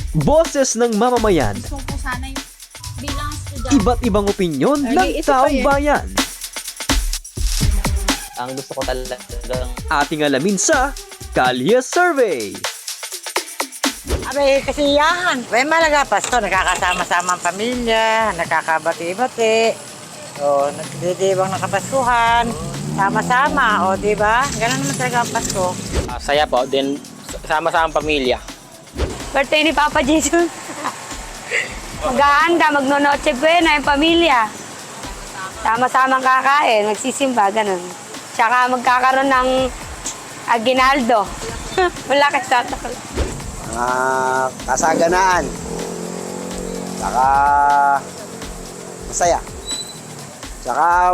Boses ng mamamayan, Gusto ko sana yung bilang estudyante. iba't ibang opinyon ng taong bayan. Ang gusto ko talagang Ating alamin sa Kalye Survey. Abay, kasiyahan. May malaga Pasko, nakakasama-sama ang pamilya, nakakabati-bati. O, nagdidibang nakapaskuhan. Sama-sama, o, di ba? Ganun naman talaga ang Pasko. Saya po, din sama-sama pamilya. Birthday ni Papa Jesus. Mag-aanda, magno-noche buena yung pamilya. Sama-samang kakain, magsisimba, ganun. Tsaka magkakaroon ng aginaldo. Malaki tatakal. Kasaganaan. Saka masaya. Saka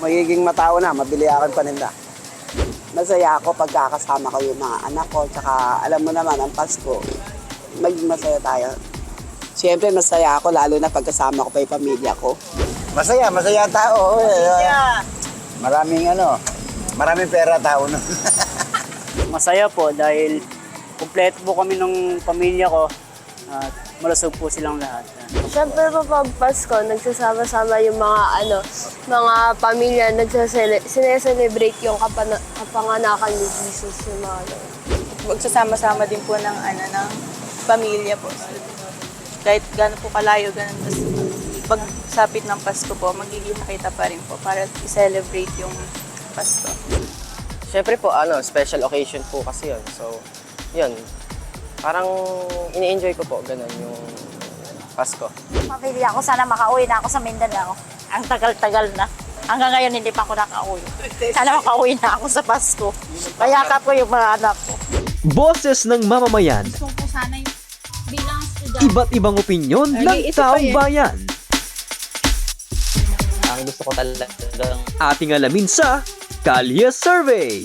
magiging matao na, mabili ako ng paninda. Masaya ako pagkakasama ko yung mga anak ko. Saka alam mo naman, ang Pasko, maging masaya tayo. Siyempre masaya ako, lalo na pagkasama ko pa yung pamilya ko. Masaya ang tao. Maraming pera tao no. Masaya po dahil kumpleto po kami ng pamilya ko at malusog po silang lahat. Siyempre po pag Pasko, nagsasama-sama yung mga pamilya, sineselebrate yung kapanganakan ni Jesus, yung mga Magsasama-sama din po ng pamilya po. Kahit gano'n po kalayo, gano'n. Tapos pagsapit ng Pasko po, magiging-kita pa rin po para i-celebrate yung Pasko. Siyempre po, special occasion po kasi yun. So, yun. Parang ini-enjoy ko po, ganun, yung Pasko. Pamilya ko, sana makauwi na ako sa Mindanao. Ang tagal-tagal na. Hanggang ngayon hindi pa ako nakauwi. Sana makauwi na ako sa Pasko. Payakap ko yung mga anak ko. Boses ng mamamayan, Gusto ko sana yung bilang estudyante. iba't ibang opinyon ng taong bayan. ang gusto ko talagang Ating alamin sa Kalye Survey.